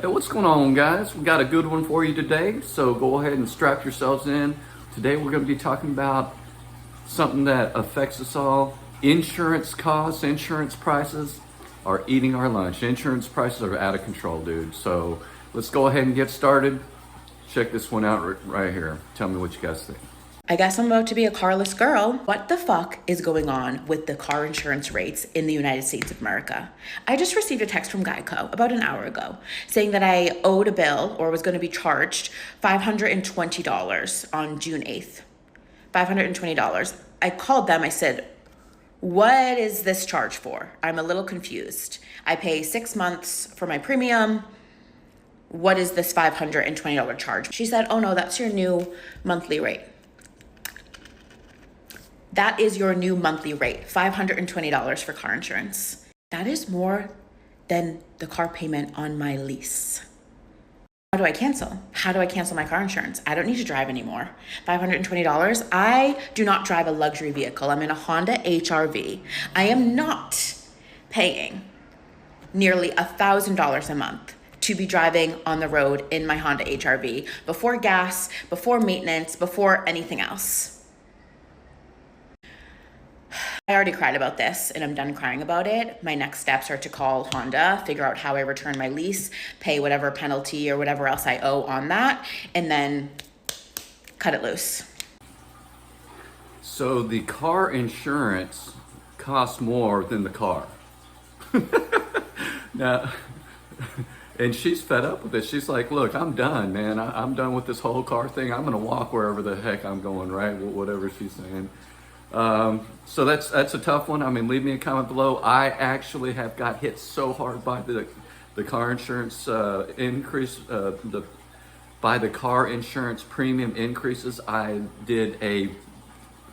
Hey, what's going on, guys? We got a good one for you today, so go ahead and strap yourselves in. Today we're going to be talking about something that affects us all. Insurance costs, insurance prices are eating our lunch. Insurance prices are out of control, dude. So let's go ahead and get started. Check this one out right here. Tell me what you guys think. I guess I'm about to be a carless girl. What the fuck is going on with the car insurance rates in the United States of America? I just received a text from Geico about an hour ago saying that I owed a bill or was going to be charged $520 on June 8th. $520. I called them. I said, what is this charge for? I'm a little confused. I pay 6 months for my premium. What is this $520 charge? She said, oh no, that's your new monthly rate. That is your new monthly rate, $520 for car insurance. That is more than the car payment on my lease. How do I cancel? How do I cancel my car insurance? I don't need to drive anymore. $520. I do not drive a luxury vehicle. I'm in a Honda HR-V. I am not paying nearly $1,000 a month to be driving on the road in my Honda HR-V before gas, before maintenance, before anything else. I already cried about this and I'm done crying about it. My next steps are to call Honda, figure out how I return my lease, pay whatever penalty or whatever else I owe on that, and then cut it loose. So the car insurance costs more than the car. Now, and she's fed up with it. She's like, look, I'm done, man. I'm done with this whole car thing. I'm going to walk wherever the heck I'm going, right? Whatever she's saying. So that's a tough one. I mean, leave me a comment below. I actually have got hit so hard by the car insurance increase, by the car insurance premium increases. I did a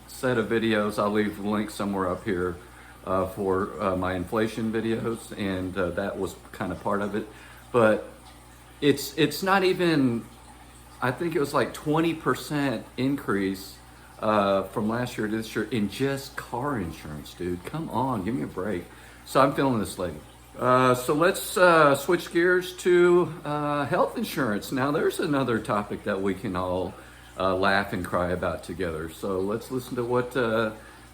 set of videos. I'll leave the link somewhere up here for my inflation videos, and that was kind of part of it. But it's not even, I think it was like 20% increase from last year to this year in just car insurance, dude. Come on, give me a break. So I'm feeling this lady. So let's switch gears to health insurance. Now there's another topic that we can all laugh and cry about together. So let's listen to what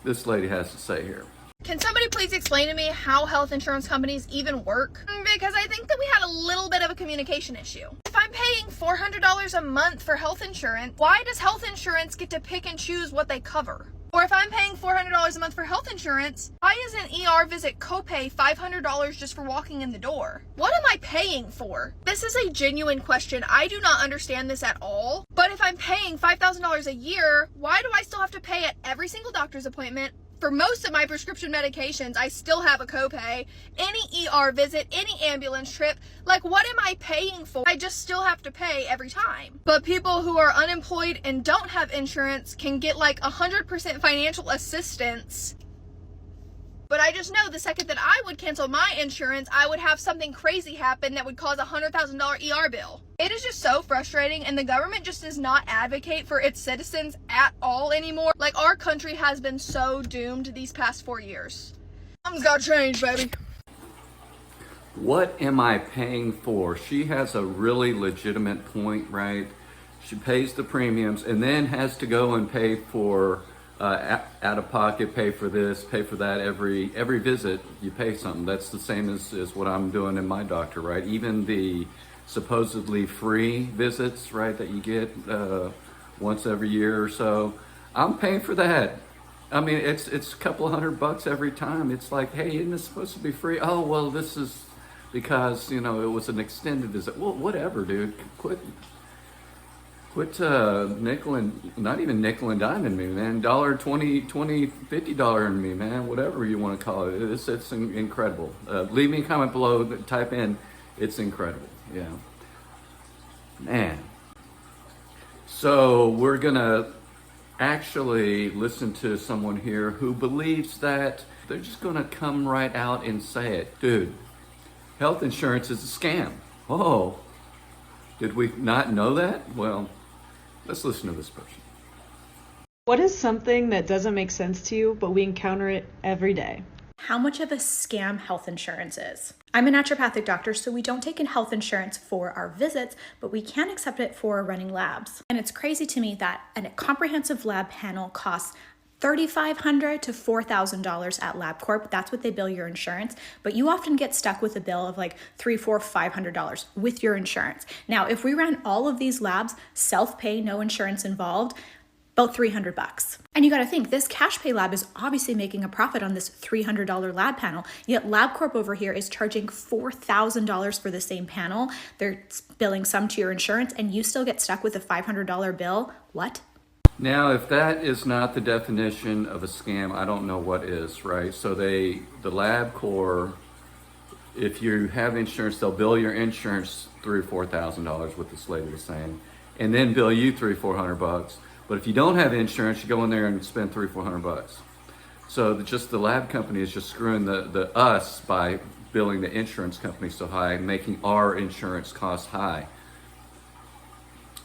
this lady has to say here. Can somebody please explain to me how health insurance companies even work? Because I think that we had a little bit of a communication issue. If I'm paying $400 a month for health insurance, why does health insurance get to pick and choose what they cover? Or if I'm paying $400 a month for health insurance, why is an ER visit copay $500 just for walking in the door? What am I paying for? This is a genuine question. I do not understand this at all. But if I'm paying $5,000 a year, why do I still have to pay at every single doctor's appointment? For most of my prescription medications, I still have a copay. Any ER visit, any ambulance trip, like what am I paying for? I just still have to pay every time. But people who are unemployed and don't have insurance can get like 100% financial assistance. But I just know the second that I would cancel my insurance, I would have something crazy happen that would cause a $100,000 ER bill. It is just so frustrating, and the government just does not advocate for its citizens at all anymore. Like, our country has been so doomed these past 4 years. Something's gotta change, baby. What am I paying for? She has a really legitimate point, right? She pays the premiums and then has to go and pay for out of pocket, pay for this, pay for that. Every visit you pay something. That's the same as what I'm doing in my doctor, right? Even the supposedly free visits, right, that you get once every year or so, I'm paying for that. I mean, it's a couple of $100 every time. It's like, hey, isn't this supposed to be free? Oh, well, this is because, you know, it was an extended visit. Well, whatever, dude. Quit nickel and not even nickel and diming me, man. $20, $50 in me, man. Whatever you want to call it. It's incredible. Leave me a comment below. Type in, it's incredible. Yeah, man. So we're gonna actually listen to someone here who believes that they're just gonna come right out and say it, dude. Health insurance is a scam. Oh, did we not know that? Well, let's listen to this person. What is something that doesn't make sense to you, but we encounter it every day? How much of a scam health insurance is. I'm a naturopathic doctor, so we don't take in health insurance for our visits, but we can accept it for running labs. And it's crazy to me that a comprehensive lab panel costs $3,500 to $4,000 at LabCorp. That's what they bill your insurance. But you often get stuck with a bill of like $300, $400, $500 with your insurance. Now, if we ran all of these labs self-pay, no insurance involved, about $300. And you got to think, this cash pay lab is obviously making a profit on this $300 lab panel, yet LabCorp over here is charging $4,000 for the same panel. They're billing some to your insurance, and you still get stuck with a $500 bill. What? Now, if that is not the definition of a scam, I don't know what is, right? So the LabCorp, if you have insurance, they'll bill your insurance $3,000 or $4,000, what this lady was saying, and then bill you $300-400. But if you don't have insurance, you go in there and spend $300-400. So just the lab company is just screwing the us by billing the insurance company so high, making our insurance costs high.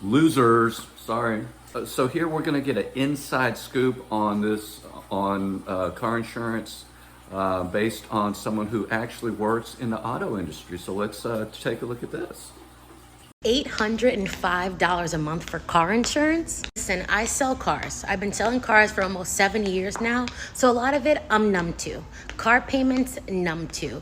Losers, sorry. So here we're going to get an inside scoop on this, on car insurance, based on someone who actually works in the auto industry. So let's take a look at this. $805 a month for car insurance? Listen, I sell cars. I've been selling cars for almost 7 years now, so a lot of it I'm numb to. Car payments, numb to.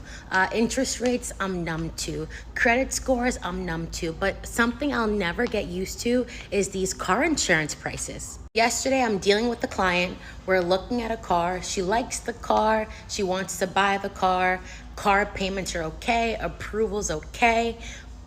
Interest rates, I'm numb to. Credit scores, I'm numb to. But something I'll never get used to is these car insurance prices. Yesterday, I'm dealing with the client. We're looking at a car. She likes the car. She wants to buy the car. Car payments are okay. Approval's okay.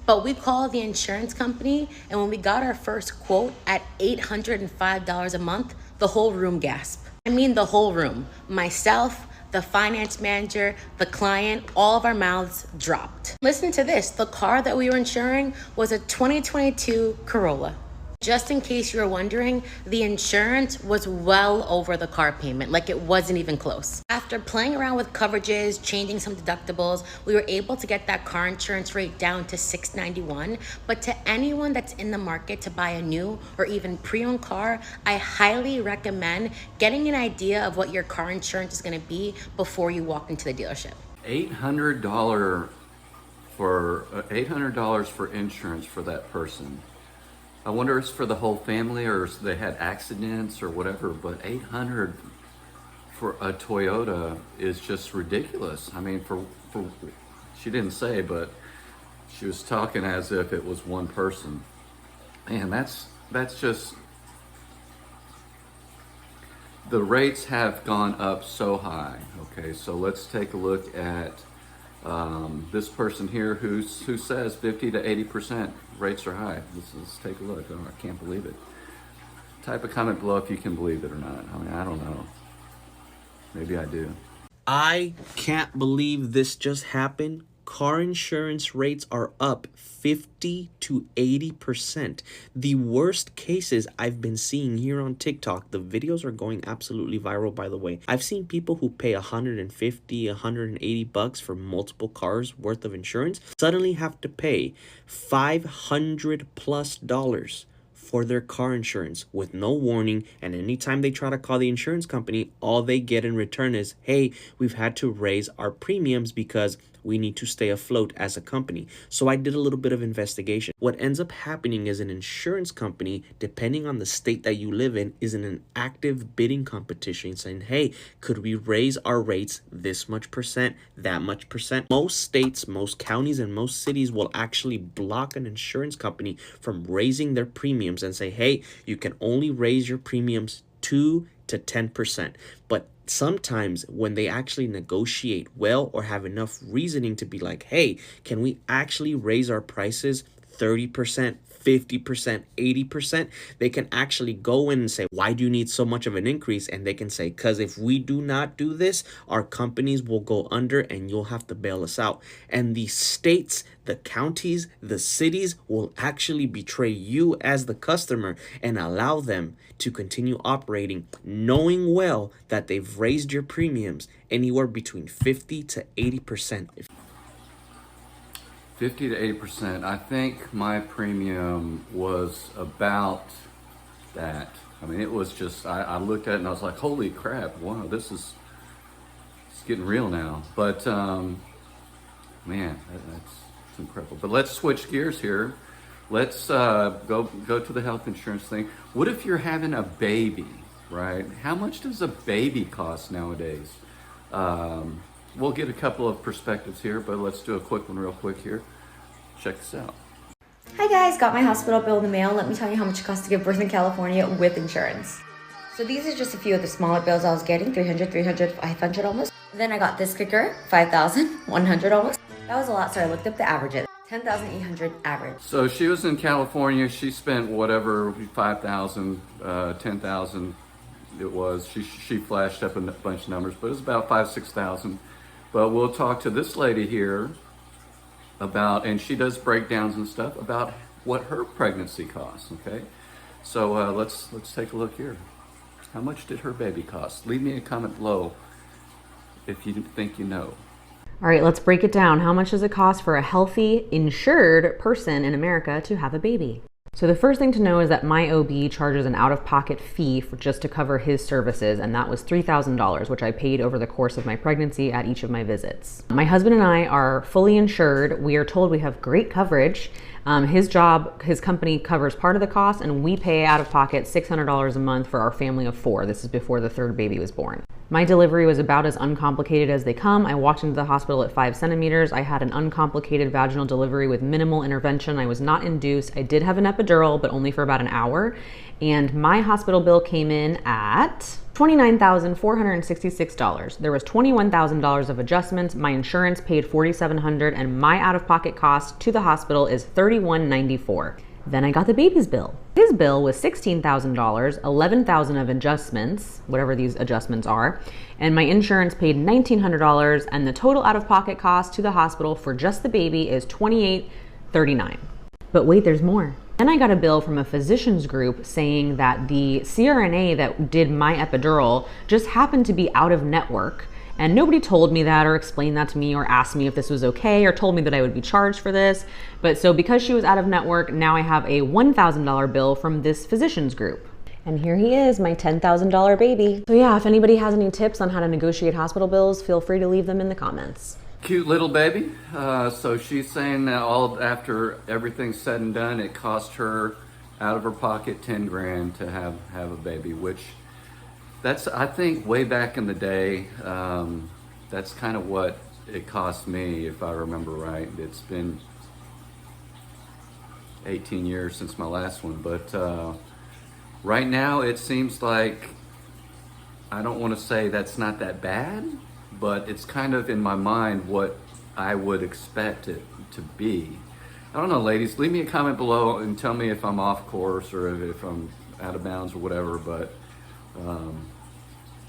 But we called the insurance company, and when we got our first quote at $805 a month, the whole room gasped. I mean the whole room. Myself, the finance manager, the client, all of our mouths dropped. Listen to this. The car that we were insuring was a 2022 Corolla. Just in case you were wondering, the insurance was well over the car payment, like it wasn't even close. After playing around with coverages, changing some deductibles, we were able to get that car insurance rate down to $691. But to anyone that's in the market to buy a new or even pre-owned car, I highly recommend getting an idea of what your car insurance is gonna be before you walk into the dealership. $800 for insurance for that person. I wonder if it's for the whole family or if they had accidents or whatever, but $800 for a Toyota is just ridiculous. I mean, for she didn't say, but she was talking as if it was one person. Man, that's just, the rates have gone up so high. Okay, so let's take a look at this person here who says 50 to 80% rates are high. Let's take a look. Oh, I can't believe it. Type a comment below if you can believe it or not. I mean, I don't know. Maybe I do. I can't believe this just happened. Car insurance rates are up 50 to 80%. The worst cases I've been seeing here on TikTok, the videos are going absolutely viral, by the way. I've seen people who pay 150, 180 bucks for multiple cars worth of insurance suddenly have to pay $500+ for their car insurance with no warning, and anytime they try to call the insurance company, all they get in return is, hey, we've had to raise our premiums because we need to stay afloat as a company. So I did a little bit of investigation. What ends up happening is an insurance company, depending on the state that you live in, is in an active bidding competition saying, hey, could we raise our rates this much percent, that much percent? Most states, most counties, and most cities will actually block an insurance company from raising their premiums and say, hey, you can only raise your premiums 2 to 10%. But sometimes when they actually negotiate well or have enough reasoning to be like, hey, can we actually raise our prices 30%, 50%, 80%, they can actually go in and say, why do you need so much of an increase? And they can say, because if we do not do this, our companies will go under and you'll have to bail us out. And the states, the counties, the cities will actually betray you as the customer and allow them to continue operating, knowing well that they've raised your premiums anywhere between 50 to 80%. 50 to 80%. I think my premium was about that. I mean, it was just, I looked at it and I was like, holy crap, wow, this is, it's getting real now. But Man, that's incredible. But let's switch gears here. Let's go to the health insurance thing. What if you're having a baby, right? How much does a baby cost nowadays? We'll get a couple of perspectives here, but let's do a quick one real quick here. Check this out. Hi guys, got my hospital bill in the mail. Let me tell you how much it costs to give birth in California with insurance. So these are just a few of the smaller bills I was getting, 500 almost. Then I got this kicker, 5,100 almost. That was a lot, so I looked up the averages. 10,800 average. So she was in California. She spent whatever, 5,000, 10,000 it was. She flashed up a bunch of numbers, but it was about 6,000. But we'll talk to this lady here about, and she does breakdowns and stuff about what her pregnancy costs. Okay, so let's take a look here. How much did her baby cost? Leave me a comment below if you think you know. All right, let's break it down. How much does it cost for a healthy, insured person in America to have a baby? So the first thing to know is that my OB charges an out-of-pocket fee for just to cover his services, and that was $3,000, which I paid over the course of my pregnancy at each of my visits. My husband and I are fully insured. We are told we have great coverage. His company covers part of the cost, and we pay out of pocket $600 a month for our family of 4. This is before the third baby was born. My delivery was about as uncomplicated as they come. I walked into the hospital at 5 centimeters. I had an uncomplicated vaginal delivery with minimal intervention. I was not induced. I did have an epidural, but only for about an hour. And my hospital bill came in at $29,466. There was $21,000 of adjustments. My insurance paid $4,700, and my out-of-pocket cost to the hospital is $3,194. Then I got the baby's bill. His bill was $16,000, $11,000 of adjustments, whatever these adjustments are, and my insurance paid $1,900, and the total out-of-pocket cost to the hospital for just the baby is $28.39. But wait, there's more. Then I got a bill from a physician's group saying that the CRNA that did my epidural just happened to be out of network. And nobody told me that or explained that to me or asked me if this was okay or told me that I would be charged for this. But so because she was out of network, now I have a $1,000 bill from this physician's group. And here he is, my $10,000 baby. So yeah, if anybody has any tips on how to negotiate hospital bills, feel free to leave them in the comments. Cute little baby. So she's saying that all after everything's said and done, it cost her out of her pocket 10 grand to have a baby, which that's, I think, way back in the day, that's kind of what it cost me, if I remember right. It's been 18 years since my last one, but right now it seems like, I don't want to say that's not that bad, but it's kind of in my mind what I would expect it to be. I don't know, ladies, leave me a comment below and tell me if I'm off course or if I'm out of bounds or whatever, but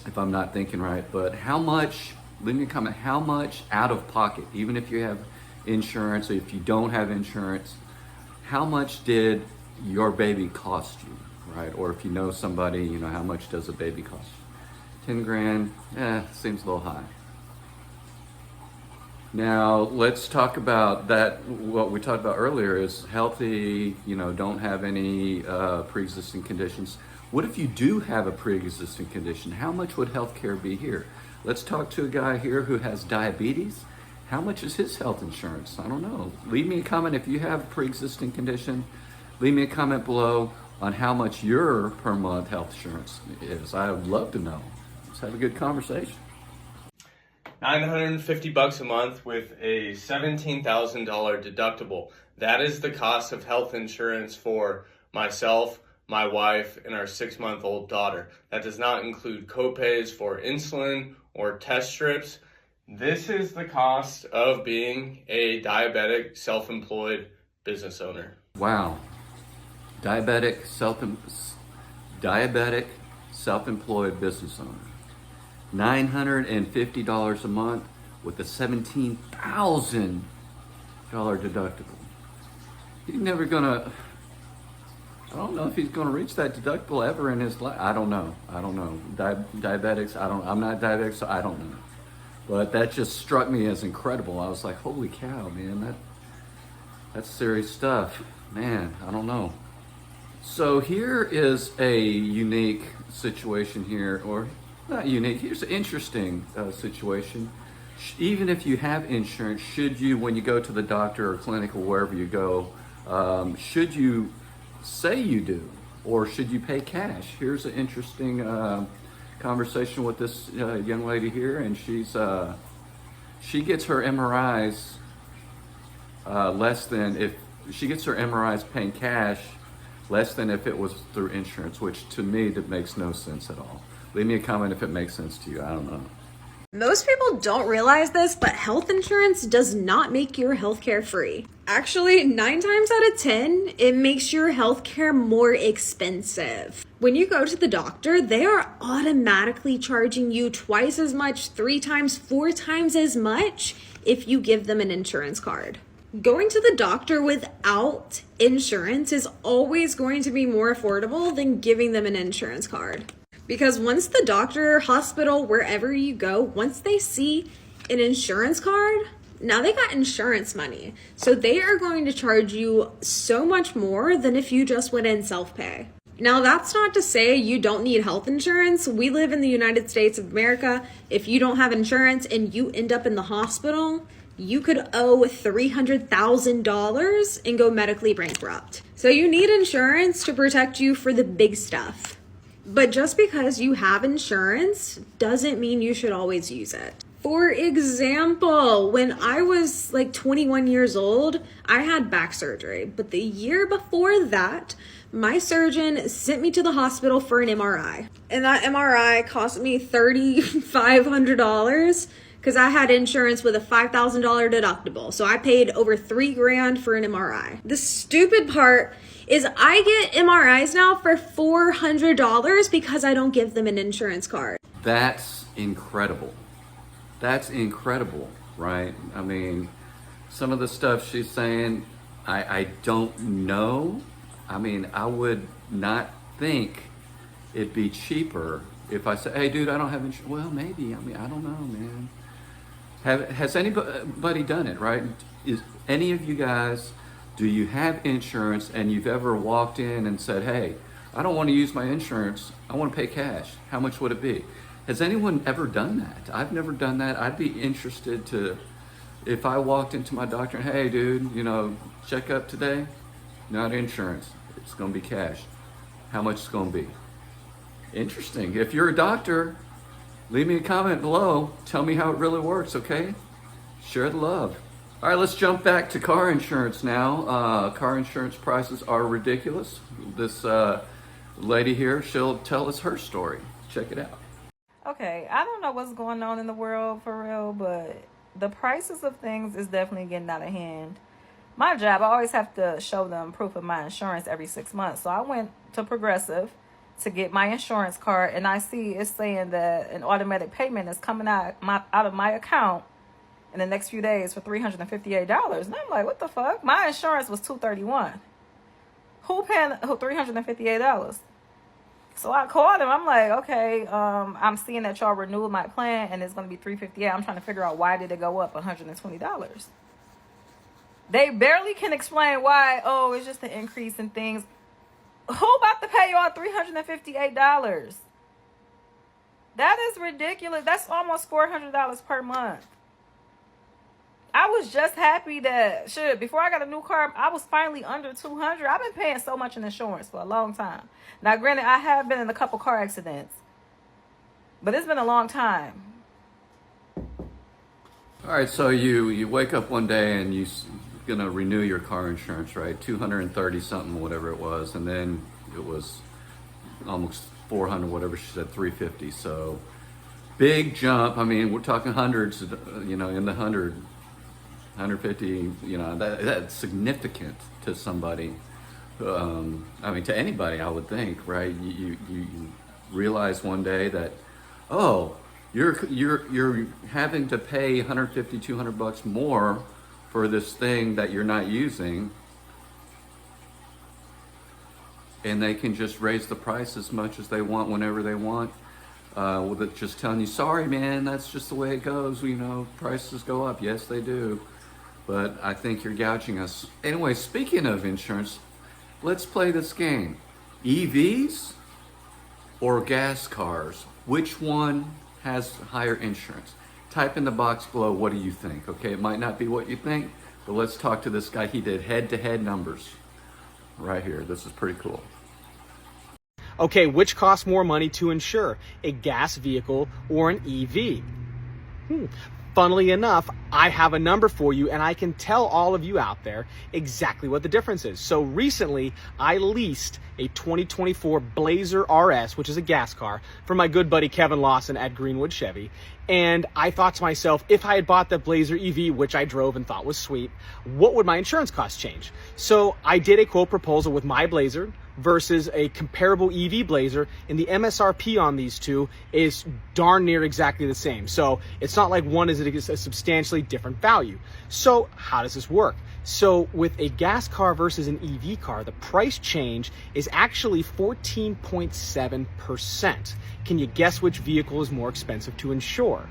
if I'm not thinking right. But how much, leave me a comment, how much out of pocket, even if you have insurance or if you don't have insurance, how much did your baby cost you, right? Or if you know somebody, you know, how much does a baby cost you? 10 grand, seems a little high. Now, let's talk about that. What we talked about earlier is healthy, you know, don't have any pre-existing conditions. What if you do have a pre-existing condition? How much would healthcare be here? Let's talk to a guy here who has diabetes. How much is his health insurance? I don't know. Leave me a comment if you have a pre-existing condition. Leave me a comment below on how much your per month health insurance is. I would love to know. Let's have a good conversation. $950 a month with a $17,000 deductible. That is the cost of health insurance for myself, my wife, and our 6-month-old daughter. That does not include copays for insulin or test strips. This is the cost of being a diabetic, self-employed business owner. Wow. Diabetic, self-employed business owner. $950 a month with a $17,000 deductible. He's never gonna, I don't know if he's gonna reach that deductible ever in his life. I don't know. Diabetics, I'm not diabetic, so I don't know. But that just struck me as incredible. I was like, holy cow, man, that's serious stuff. Man, I don't know. So here is a unique situation here, or not unique, here's an interesting situation. even if you have insurance, should you, when you go to the doctor or clinic or wherever you go, should you say you do, or should you pay cash? Here's an interesting conversation with this young lady here, and she gets her MRIs less than if she gets her MRIs paying cash, less than if it was through insurance, which to me that makes no sense at all. Leave me a comment if it makes sense to you. I don't know. Most people don't realize this, but health insurance does not make your healthcare free. Actually, 9 times out of 10, it makes your healthcare more expensive. When you go to the doctor, they are automatically charging you twice as much, 3 times, 4 times as much if you give them an insurance card. Going to the doctor without insurance is always going to be more affordable than giving them an insurance card. Because once the doctor, hospital, wherever you go, once they see an insurance card, now they got insurance money. So they are going to charge you so much more than if you just went in self-pay. Now, that's not to say you don't need health insurance. We live in the United States of America. If you don't have insurance and you end up in the hospital, you could owe $300,000 and go medically bankrupt. So you need insurance to protect you for the big stuff. But just because you have insurance doesn't mean you should always use it. For example, when I was like 21 years old, I had back surgery. But the year before that, my surgeon sent me to the hospital for an MRI. And that MRI cost me $3,500 because I had insurance with a $5,000 deductible. So I paid over $3,000 for an MRI. The stupid part is I get MRIs now for $400 because I don't give them an insurance card. That's incredible. That's incredible, right? I mean, some of the stuff she's saying, I don't know. I mean, I would not think it'd be cheaper if I said, hey, dude, I don't have insurance. Well, maybe. I mean, I don't know, man. Has anybody done it, right? Is any of you guys, do you have insurance and you've ever walked in and said, hey, I don't want to use my insurance. I want to pay cash. How much would it be? Has anyone ever done that? I've never done that. I'd be interested to, if I walked into my doctor and, hey, dude, you know, check up today. Not insurance. It's going to be cash. How much it's going to be? Interesting. If you're a doctor, leave me a comment below. Tell me how it really works, okay? Share the love. All right, let's jump back to car insurance now. Car insurance prices are ridiculous. This lady here, she'll tell us her story. Check it out. Okay, I don't know what's going on in the world for real, but the prices of things is definitely getting out of hand. My job, I always have to show them proof of my insurance every 6 months. So I went to Progressive to get my insurance card, and I see it's saying that an automatic payment is coming out of my account in the next few days for $358. And I'm like, what the fuck? My insurance was $231. Who paying $358? So I called him. I'm like, okay, I'm seeing that y'all renewed my plan and it's going to be $358. I'm trying to figure out why did it go up $120. They barely can explain why. Oh, it's just an increase in things. Who about to pay y'all $358? That is ridiculous. That's almost $400 per month. I was just happy that, before I got a new car, I was finally under $200. I've been paying so much in insurance for a long time. Now, granted, I have been in a couple car accidents, but it's been a long time. All right, so you wake up one day and you're going to renew your car insurance, right? 230 something, whatever it was. And then it was almost 400, whatever she said, 350. So big jump. I mean, we're talking hundreds, you know, in the 150, you know, that's significant to somebody. I mean, to anybody, I would think, right? You realize one day that, oh, you're having to pay 150, 200 bucks more for this thing that you're not using, and they can just raise the price as much as they want whenever they want. With it just telling you, sorry, man, that's just the way it goes. You know, prices go up. Yes, they do. But I think you're gouging us. Anyway, speaking of insurance, let's play this game. EVs or gas cars? Which one has higher insurance? type in the box below, what do you think? Okay, it might not be what you think, but let's talk to this guy. He did head-to-head numbers right here. This is pretty cool. Okay, which costs more money to insure, a gas vehicle or an EV? Funnily enough, I have a number for you, and I can tell all of you out there exactly what the difference is. So recently, I leased a 2024 Blazer RS, which is a gas car, from my good buddy Kevin Lawson at Greenwood Chevy. And I thought to myself, if I had bought the Blazer EV, which I drove and thought was sweet, what would my insurance costs change? So I did a quote proposal with my Blazer versus a comparable EV Blazer, and the MSRP on these two is darn near exactly the same. So it's not like one is a substantially different value. So how does this work? So with a gas car versus an EV car, the price change is actually 14.7%. Can you guess which vehicle is more expensive to insure?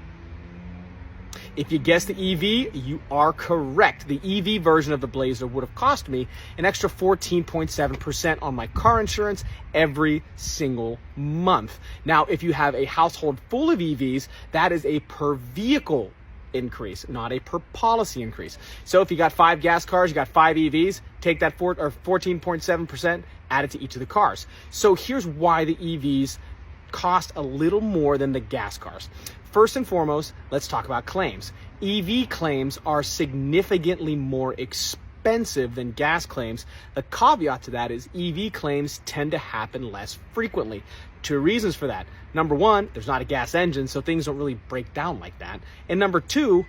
If you guessed the EV, you are correct. The EV version of the Blazer would have cost me an extra 14.7% on my car insurance every single month. Now, if you have a household full of EVs, that is a per vehicle increase, not a per policy increase. So if you got 5 gas cars, you got 5 EVs, take that 14.7%, add it to each of the cars. So here's why the EVs cost a little more than the gas cars. First and foremost, let's talk about claims. EV claims are significantly more expensive than gas claims. The caveat to that is EV claims tend to happen less frequently. 2 reasons for that. Number 1, there's not a gas engine, so things don't really break down like that. And number 2,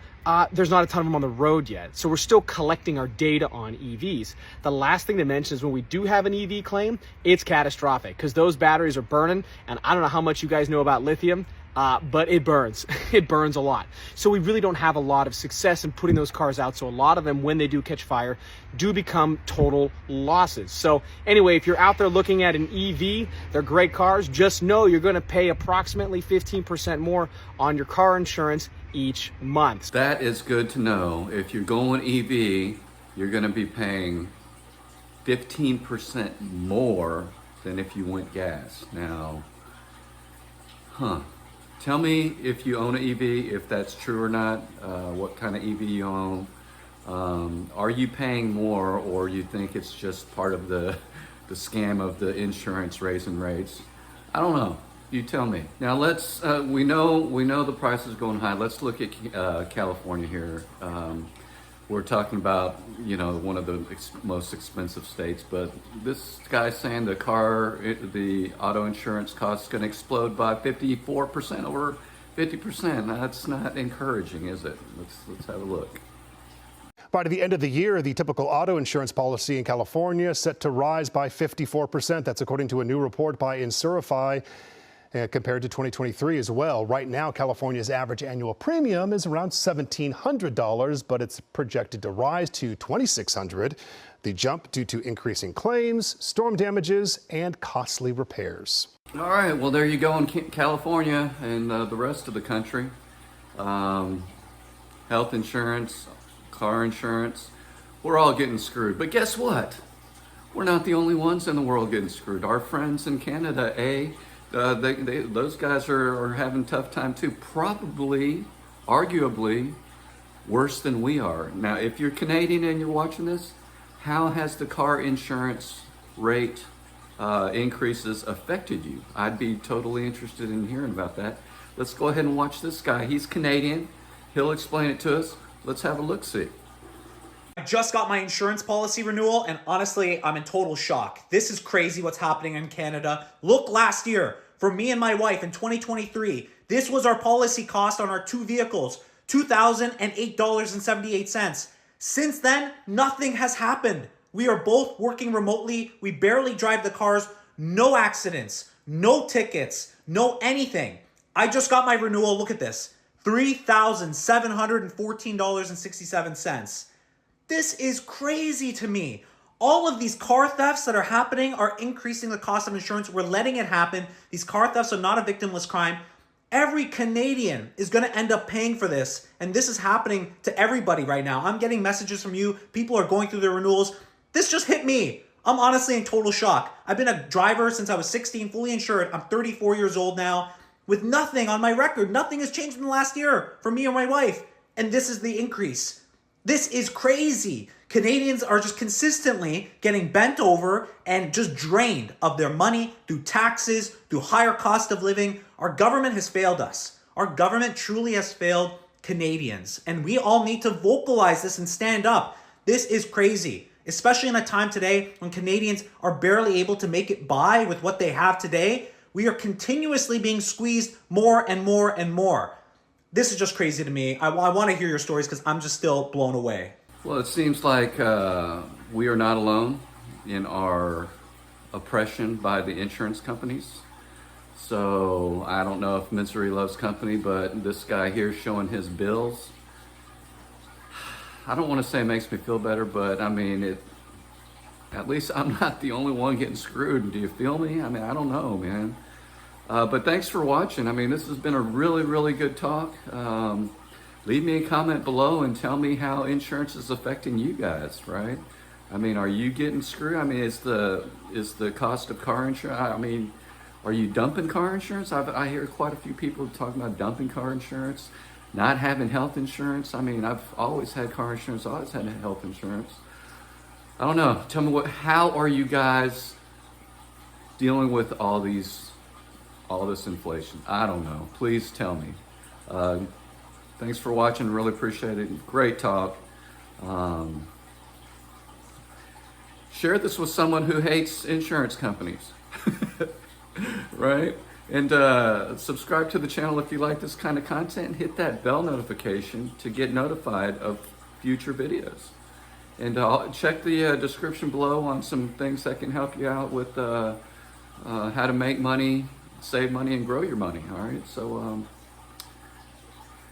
there's not a ton of them on the road yet. So we're still collecting our data on EVs. The last thing to mention is when we do have an EV claim, it's catastrophic because those batteries are burning. And I don't know how much you guys know about lithium, but it burns. It burns a lot. So we really don't have a lot of success in putting those cars out. So a lot of them, when they do catch fire, do become total losses. So anyway, if you're out there looking at an EV, they're great cars. Just know you're going to pay approximately 15% more on your car insurance each month. That is good to know. If you're going EV, you're going to be paying 15% more than if you went gas. Now, tell me if you own an EV, if that's true or not, what kind of EV you own. Are you paying more, or you think it's just part of the scam of the insurance raising rates? I don't know. You tell me. Now let's, we know the price is going high. Let's look at California here. We're talking about, one of the most expensive states, but this guy's saying the auto insurance cost is going to explode by 54%, over 50%. That's not encouraging, is it? Let's have a look. By the end of the year, the typical auto insurance policy in California is set to rise by 54%. That's according to a new report by Insurify. Compared to 2023 as well. Right now, California's average annual premium is around $1,700, but it's projected to rise to $2,600. The jump due to increasing claims, storm damages, and costly repairs. All right, well, there you go in California and the rest of the country. Health insurance, car insurance, we're all getting screwed. But guess what? We're not the only ones in the world getting screwed. Our friends in Canada, those guys are having a tough time too. Probably, arguably, worse than we are. Now, if you're Canadian and you're watching this, how has the car insurance rate increases affected you? I'd be totally interested in hearing about that. Let's go ahead and watch this guy. He's Canadian. He'll explain it to us. Let's have a look-see. I just got my insurance policy renewal, and honestly, I'm in total shock. This is crazy what's happening in Canada. Look, last year, for me and my wife in 2023, this was our policy cost on our 2 vehicles, $2,008.78. Since then, nothing has happened. We are both working remotely. We barely drive the cars. No accidents, no tickets, no anything. I just got my renewal. Look at this, $3,714.67. This is crazy to me. All of these car thefts that are happening are increasing the cost of insurance. We're letting it happen. These car thefts are not a victimless crime. Every Canadian is going to end up paying for this. And this is happening to everybody right now. I'm getting messages from you. People are going through their renewals. This just hit me. I'm honestly in total shock. I've been a driver since I was 16, fully insured. I'm 34 years old now. with nothing on my record. Nothing has changed in the last year for me or my wife. And this is the increase. This is crazy. Canadians are just consistently getting bent over and just drained of their money through taxes, through higher cost of living. Our government has failed us. Our government truly has failed Canadians. And we all need to vocalize this and stand up. This is crazy, especially in a time today when Canadians are barely able to make it by with what they have today. We are continuously being squeezed more and more and more. This is just crazy to me. I want to hear your stories because I'm just still blown away. Well, it seems like we are not alone in our oppression by the insurance companies. So I don't know if misery loves company, but this guy here showing his bills, I don't want to say it makes me feel better, but I mean, at least I'm not the only one getting screwed. Do you feel me? I mean, I don't know, man. But thanks for watching. I mean, this has been a really, really good talk. Leave me a comment below and tell me how insurance is affecting you guys, right? I mean, are you getting screwed? I mean, is the cost of car insurance, I mean, are you dumping car insurance? I hear quite a few people talking about dumping car insurance, not having health insurance. I mean, I've always had car insurance, always had health insurance. I don't know. Tell me how are you guys dealing with all this inflation? I don't know. Please tell me. Thanks for watching. Really appreciate it. Great talk. Share this with someone who hates insurance companies, right? And subscribe to the channel if you like this kind of content. Hit that bell notification to get notified of future videos. And check the description below on some things that can help you out with how to make money, save money, and grow your money. All right, so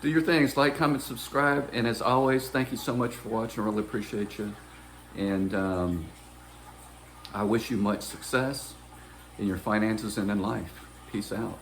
do your things, like, comment, subscribe, and as always, thank you so much for watching. I really appreciate you, and I wish you much success in your finances and in life. Peace out.